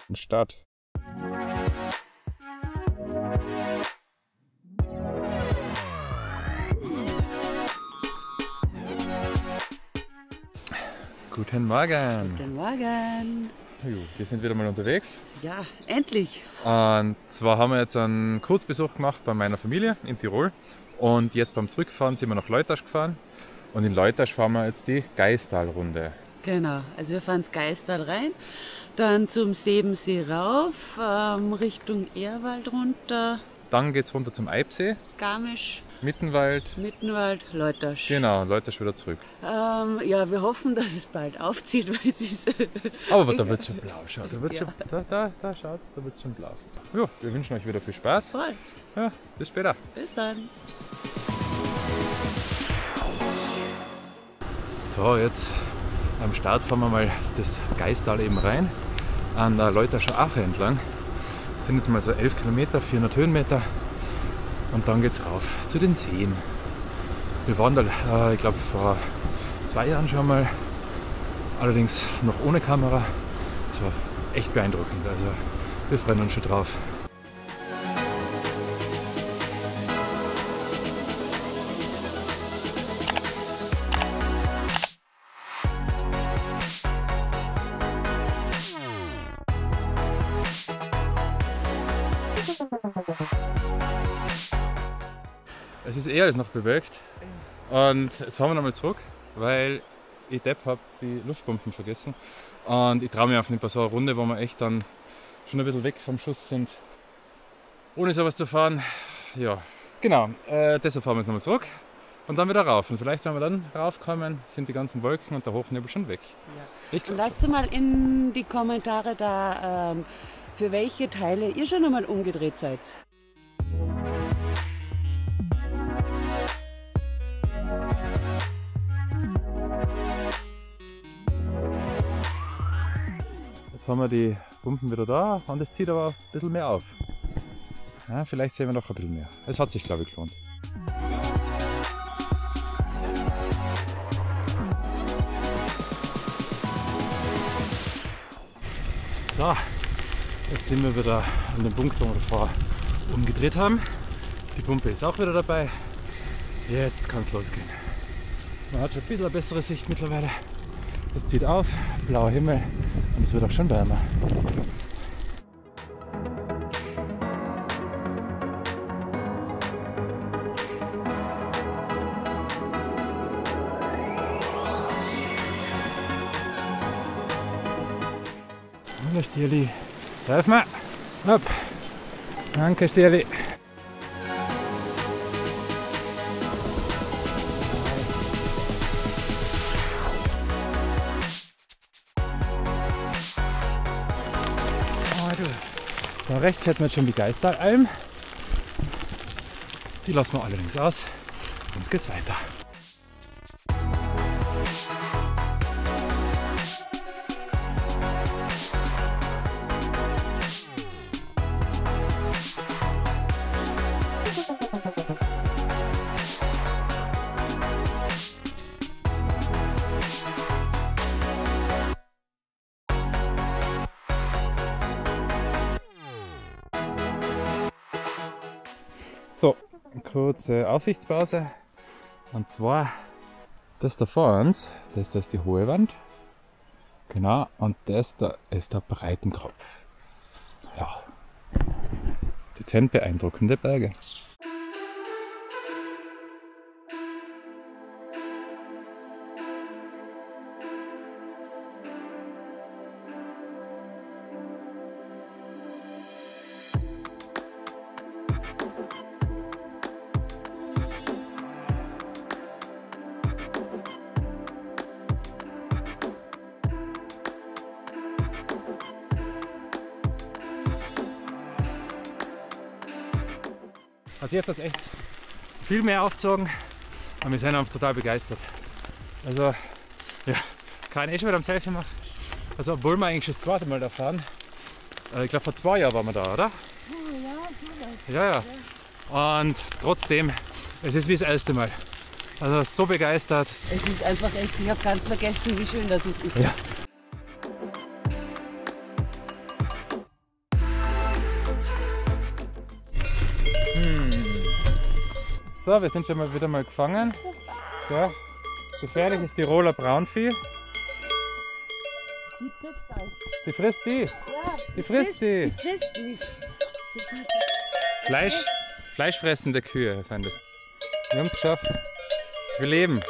Und Start. Guten Morgen! Guten Morgen! Wir sind wieder mal unterwegs. Ja, endlich! Und zwar haben wir jetzt einen Kurzbesuch gemacht bei meiner Familie in Tirol. Und jetzt beim Zurückfahren sind wir nach Leutasch gefahren. Und in Leutasch fahren wir jetzt die Gaistalrunde. Genau, also wir fahren ins Gaistal rein, dann zum Sebensee rauf, Richtung Ehrwald runter, Dann geht es runter zum Eibsee, Garmisch, Mittenwald. Mittenwald, Leutasch. Genau, und Leutasch wieder zurück. Ja, wir hoffen, dass es bald aufzieht, weil es ist... Aber da wird schon blau, schau, da wird Ja. schon, da schaut, da wird schon blau. Ja, wir wünschen euch wieder viel Spaß. Voll, Ja, bis später. bis dann! So, jetzt am Start fahren wir mal das Gaistal eben rein, an der Leutascher Ache entlang. Das sind jetzt mal so 11 Kilometer, 400 Höhenmeter und dann geht's rauf zu den Seen. Wir waren da, ich glaube, vor 2 Jahren schon mal, allerdings noch ohne Kamera. Das war echt beeindruckend, also wir freuen uns schon drauf. Es ist eher als noch bewölkt und jetzt fahren wir nochmal zurück, weil ich Depp habe die Luftpumpen vergessen und ich traue mir auf eine so eine Runde, wo wir echt dann schon ein bisschen weg vom Schuss sind, ohne sowas zu fahren. Ja, genau, deshalb fahren wir jetzt nochmal zurück und dann wieder rauf. Und vielleicht, wenn wir dann raufkommen, sind die ganzen Wolken und der Hochnebel schon weg. Ja. Ich Und glaub lasst mal in die Kommentare da, für welche Teile ihr schon einmal umgedreht seid. Jetzt haben wir die Pumpen wieder da und es zieht aber ein bisschen mehr auf. Ja, vielleicht sehen wir noch ein bisschen mehr. Es hat sich, glaube ich, gelohnt. So, jetzt sind wir wieder an dem Punkt, wo wir davor umgedreht haben. Die Pumpe ist auch wieder dabei. Jetzt kann es losgehen. Man hat schon ein bisschen eine bessere Sicht mittlerweile. Es zieht auf, blauer Himmel und es wird auch schon wärmer. Hallo Stierli, helf mir! Hopp! Danke Stierli! Da rechts hätten wir jetzt schon die Geistalalm. Die lassen wir allerdings aus. Jetzt geht's weiter. So, kurze Aussichtspause. Und zwar das da vor uns, das ist die hohe Wand. Genau, und das da ist der Breitenkopf. Ja, dezent beeindruckende Berge. Also jetzt hat es echt viel mehr aufgezogen und wir sind einfach total begeistert. Also ja, kann ich schon wieder am Selfie machen. Also obwohl wir eigentlich schon das zweite Mal da fahren. Ich glaube vor 2 Jahren waren wir da, oder? Ja. Und trotzdem, es ist wie das erste Mal. Also so begeistert. Es ist einfach echt, ich habe ganz vergessen, wie schön das ist. Ja. So, wir sind schon mal wieder mal gefangen. Ja, gefährlich ist Tiroler Braunvieh. Die frisst die. Ja, Die frisst die. Die frisst die. Fleischfressende Kühe sind das. Wir haben es geschafft. Wir leben.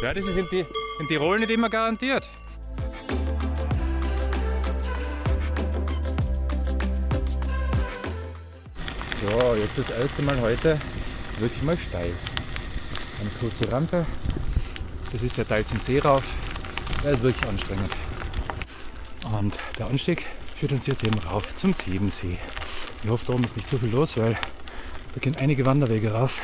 Ja, das ist in Tirol nicht immer garantiert. So, jetzt das erste Mal heute wirklich mal steil. Eine kurze Rampe. Das ist der Teil zum See rauf. Der ist wirklich anstrengend. Und der Anstieg führt uns jetzt eben rauf zum Sebensee. Ich hoffe, da oben ist nicht zu viel los, weil da gehen einige Wanderwege rauf.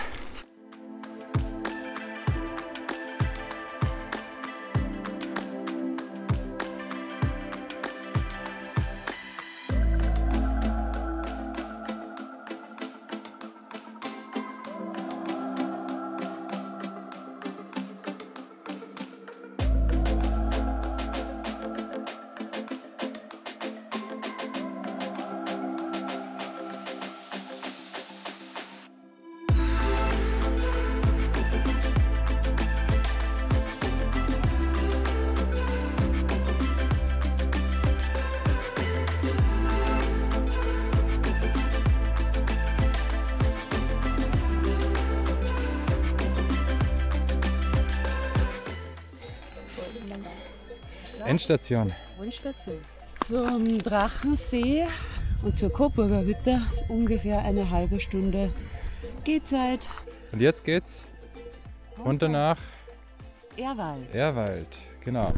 Endstation. Endstation. Zum Drachensee und zur Coburger Hütte ist ungefähr eine halbe Stunde Gehzeit. Und jetzt geht's runter nach Ehrwald. Ehrwald, genau.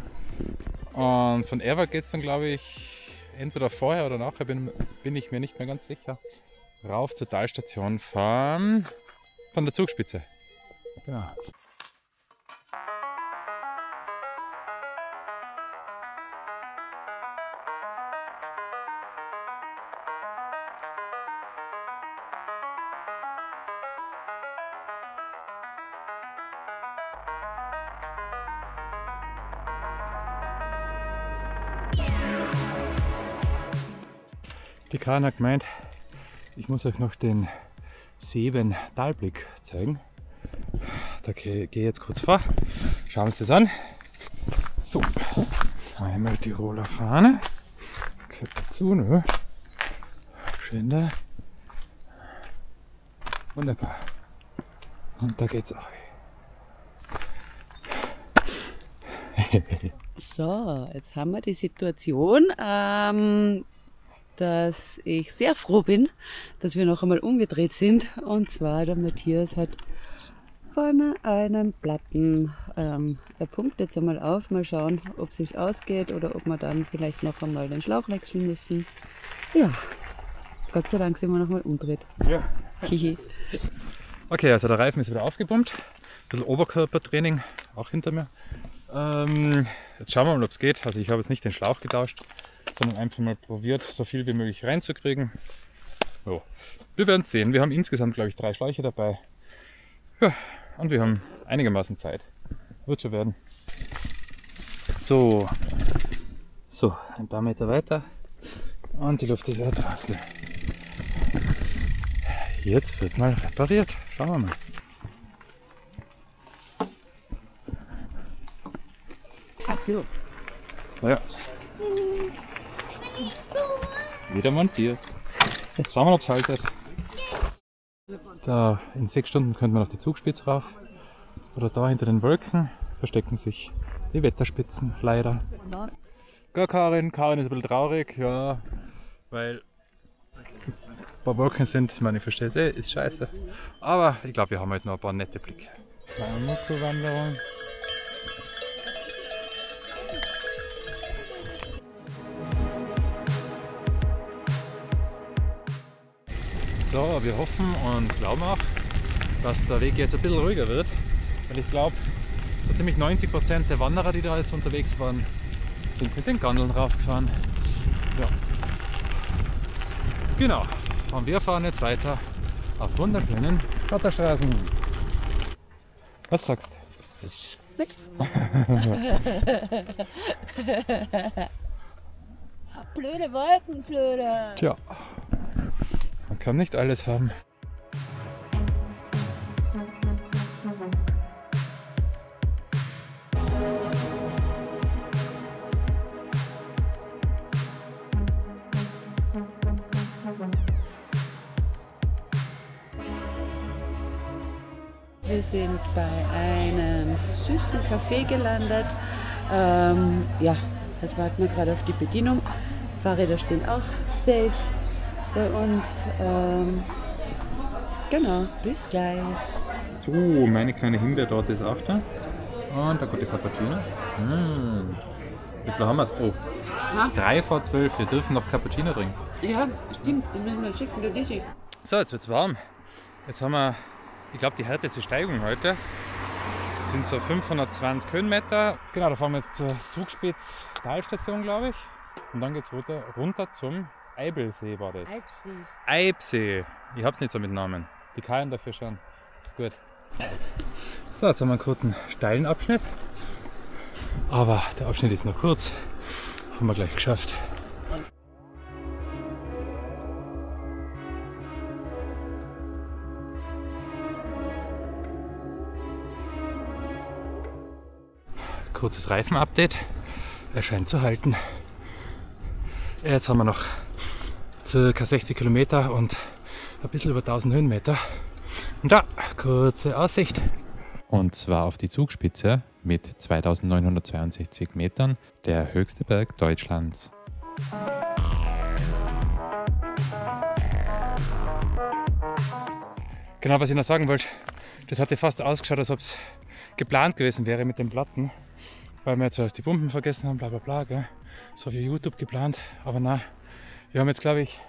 Und von Ehrwald geht's dann, glaube ich, entweder vorher oder nachher, bin ich mir nicht mehr ganz sicher, rauf zur Talstation von der Zugspitze. Genau. Die Karin hat gemeint, ich muss euch noch den Seben-Talblick zeigen. Da gehe ich jetzt kurz vor. Schauen wir uns das an. So, einmal Tiroler Fahne. Gehört dazu, ne? Schön da. Wunderbar. Und da geht's auch. So, jetzt haben wir die Situation, dass ich sehr froh bin, dass wir noch einmal umgedreht sind. Und zwar der Matthias hat vorne einen Platten. Er pumpt jetzt einmal auf, mal schauen, ob es sich ausgeht oder ob wir dann vielleicht noch einmal den Schlauch wechseln müssen. Ja, Gott sei Dank sind wir noch mal umgedreht. Ja. Okay, also der Reifen ist wieder aufgepumpt. Ein bisschen Oberkörpertraining auch hinter mir. Jetzt schauen wir mal, ob es geht. Also ich habe jetzt nicht den Schlauch getauscht, sondern einfach mal probiert, so viel wie möglich reinzukriegen. So. Wir werden es sehen. Wir haben insgesamt, glaube ich, 3 Schläuche dabei. Ja, und wir haben einigermaßen Zeit. Wird schon werden. So, ein paar Meter weiter und die Luft ist ja draußen. Jetzt wird mal repariert. Schauen wir mal. Ach jo. Naja. Wieder montiert. Schauen wir mal, ob es halt ist. Da in 6 Stunden könnte man auf die Zugspitze rauf. Oder da hinter den Wolken verstecken sich die Wetterspitzen, leider. Ja, Karin ist ein bisschen traurig, ja, weil ein paar Wolken sind, ich meine, ich verstehe es ist scheiße. Aber ich glaube, wir haben heute noch ein paar nette Blicke. Kleine Muckelwanderung. So, wir hoffen und glauben auch, dass der Weg jetzt ein bisschen ruhiger wird, weil ich glaube, so ziemlich 90% der Wanderer, die da jetzt unterwegs waren, sind mit den Gondeln raufgefahren. Ja. Genau, und wir fahren jetzt weiter auf wunderschönen Schotterstraßen. Was sagst du? Nichts. Blöde Wolken, blöde. Tja, man kann nicht alles haben. Wir sind bei einem süßen Café gelandet. Ja, jetzt warten wir gerade auf die Bedienung. Fahrräder stehen auch safe bei uns. Genau, bis gleich. So, meine kleine Himbeertorte ist auch da. Und der gute Cappuccino. Wie viel haben wir es? Oh, 3 vor 12. Wir dürfen noch Cappuccino trinken. Ja, stimmt, den müssen wir schicken, der Dischi. So, jetzt wird es warm. Jetzt haben wir, ich glaube, die härteste Steigung heute. Das sind so 520 Höhenmeter. Genau, da fahren wir jetzt zur Zugspitz-Talstation, glaube ich. Und dann geht es runter zum Eibelsee, war das. Eibsee. Ich hab's nicht so mit Namen. Die Kaien dafür schon. Ist gut. So, jetzt haben wir einen kurzen steilen Abschnitt. Aber der Abschnitt ist noch kurz. Haben wir gleich geschafft. Kurzes Reifenupdate. Er scheint zu halten. Jetzt haben wir noch ca. 60 Kilometer und ein bisschen über 1000 Höhenmeter. Und da, kurze Aussicht. Und zwar auf die Zugspitze mit 2962 Metern, der höchste Berg Deutschlands. Genau, was ich noch sagen wollte, das hatte fast ausgeschaut, als ob es geplant gewesen wäre mit den Platten, weil wir zuerst die Pumpen vergessen haben, bla bla bla, gell? So für YouTube geplant, aber na, wir haben jetzt, glaube ich,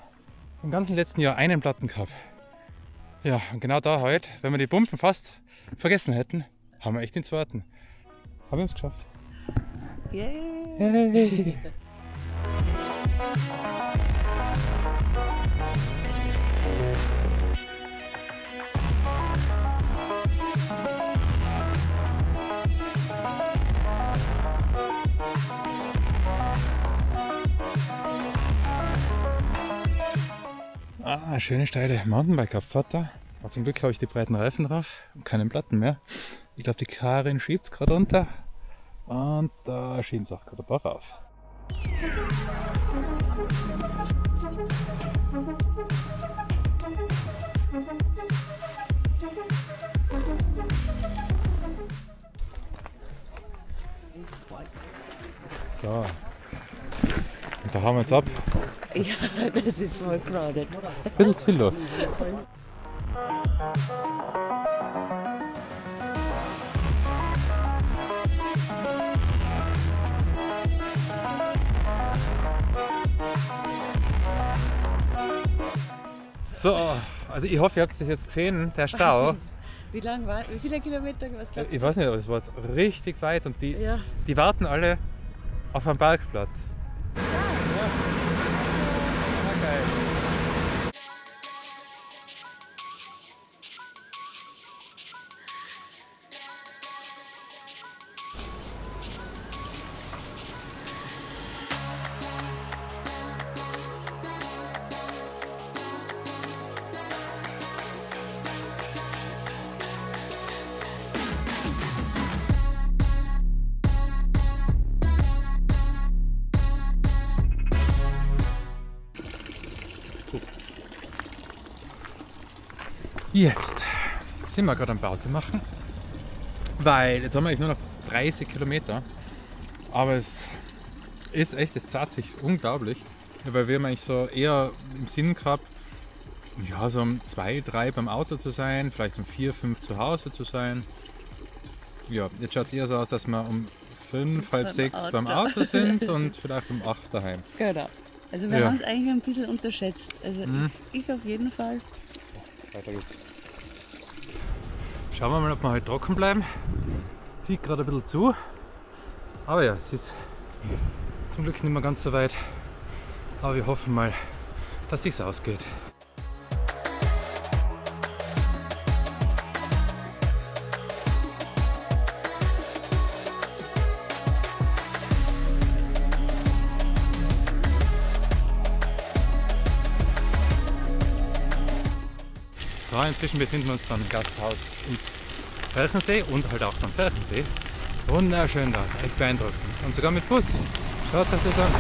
im ganzen letzten Jahr einen Platten gehabt. Ja, und genau da heute, wenn wir die Pumpen fast vergessen hätten, haben wir echt den zweiten. Haben wir es geschafft. Yay! Hey. Schöne steile Mountainbike-Abfahrt da. Aber zum Glück habe ich die breiten Reifen drauf und keinen Platten mehr. Ich glaube, die Karin schiebt es gerade runter und da schieben es auch gerade ein paar rauf. So. Und da haben wir jetzt ab. Ja, das ist voll crowded. Ein bisschen zu viel los. So, also ich hoffe, ihr habt das jetzt gesehen, der Stau. Wie lang war? Wie viele Kilometer? Was glaubst du? Ich weiß nicht, aber es war jetzt richtig weit und die Ja. warten alle auf einem Parkplatz. Ja. Geil. Jetzt sind wir gerade am Pause machen, weil jetzt haben wir eigentlich nur noch 30 Kilometer, aber es ist echt, es zahlt sich unglaublich, weil wir haben eigentlich so eher im Sinn gehabt, ja, so um 2, 3 beim Auto zu sein, vielleicht um 4, 5 zu Hause zu sein. Ja, jetzt schaut es eher so aus, dass wir um 5, halb 6 beim Auto sind und vielleicht um 8 daheim. Genau. Also wir Ja. haben es eigentlich ein bisschen unterschätzt. Also ich auf jeden Fall. Weiter geht's. Schauen wir mal, ob wir heute trocken bleiben. Es zieht gerade ein bisschen zu. Aber ja, es ist zum Glück nicht mehr ganz so weit. Aber wir hoffen mal, dass es sich ausgeht. So, inzwischen befinden wir uns beim Gasthaus im Felchensee und halt auch beim Felchensee. Wunderschön da, echt beeindruckend. Und sogar mit Bus. Schaut euch das an.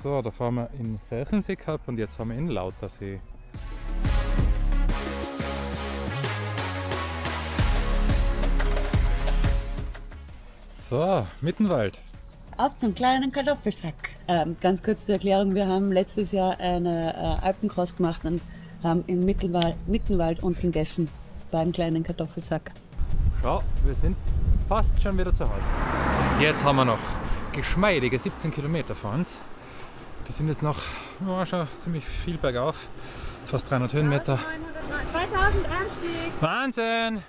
So, da fahren wir in Ferchensee gehabt und jetzt haben wir in Lautersee. So, Mittenwald. Auf zum kleinen Kartoffelsack. Ganz kurz zur Erklärung, wir haben letztes Jahr eine Alpencross gemacht und haben im Mittenwald unten gegessen, bei einem kleinen Kartoffelsack. Schau, wir sind fast schon wieder zu Hause. Jetzt haben wir noch geschmeidige 17 Kilometer vor uns. Die sind jetzt noch schon ziemlich viel bergauf, fast 300 Höhenmeter. 2000 Anstieg! Wahnsinn!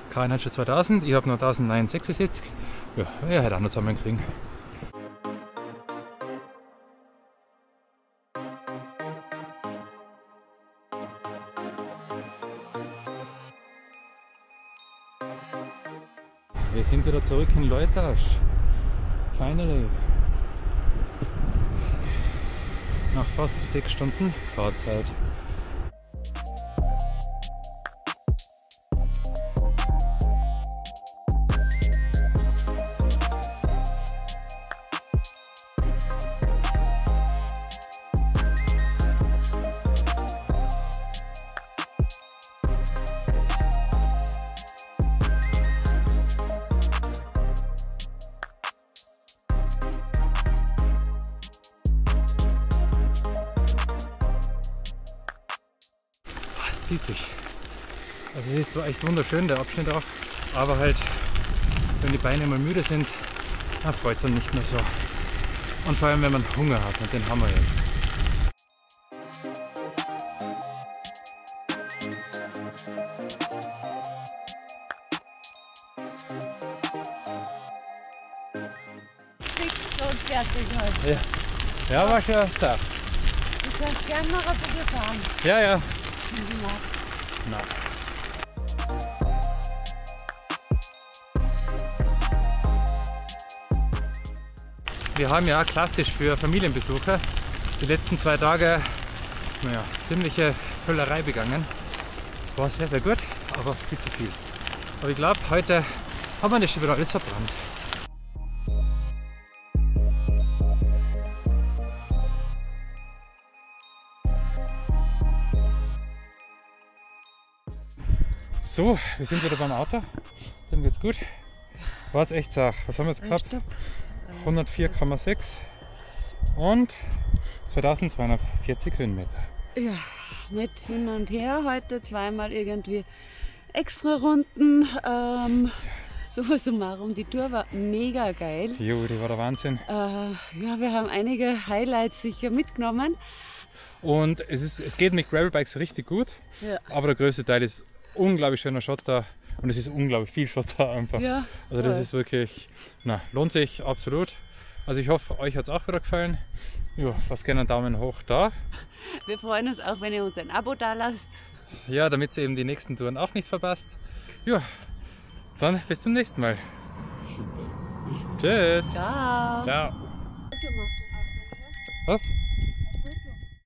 Karin hat schon 2000, ich habe noch 1976. Ja, er hätte auch noch zusammenkriegen. Wir sind wieder zurück in Leutasch. Finally. Nach fast 6 Stunden Fahrzeit. Zieht sich. Also es ist zwar echt wunderschön, der Abschnitt auch, aber halt, wenn die Beine mal müde sind, dann freut es einen nicht mehr so. Und vor allem, wenn man Hunger hat, und den haben wir jetzt. Fix und fertig heute. Ja, war schon zart. Du kannst gerne noch ein bisschen fahren. Ja, ja. Wenn du magst. Na. Wir haben ja klassisch für Familienbesucher die letzten 2 Tage ziemliche Völlerei begangen. Es war sehr, sehr gut, aber viel zu viel. Aber ich glaube, heute haben wir das schon wieder alles verbrannt. So, wir sind wieder beim Auto. Dem geht's gut. War jetzt echt zart. Was haben wir jetzt gehabt? 104,6 und 2240 Höhenmeter. Ja, mit hin und her. Heute zweimal irgendwie extra Runden. Summa summarum, die Tour war mega geil. Jo, die war der Wahnsinn. Ja, wir haben einige Highlights sicher mitgenommen. Und es geht mit Gravelbikes richtig gut, Ja. aber der größte Teil ist unglaublich schöner Schotter und es ist unglaublich viel Schotter einfach. Ja, Also das voll. ist wirklich, lohnt sich absolut. Also ich hoffe, euch hat es auch wieder gefallen. Ja, lasst gerne einen Daumen hoch da. Wir freuen uns auch, wenn ihr uns ein Abo da lasst. Ja, damit ihr eben die nächsten Touren auch nicht verpasst. Ja, dann bis zum nächsten Mal. Tschüss. Ciao. Ciao. Was?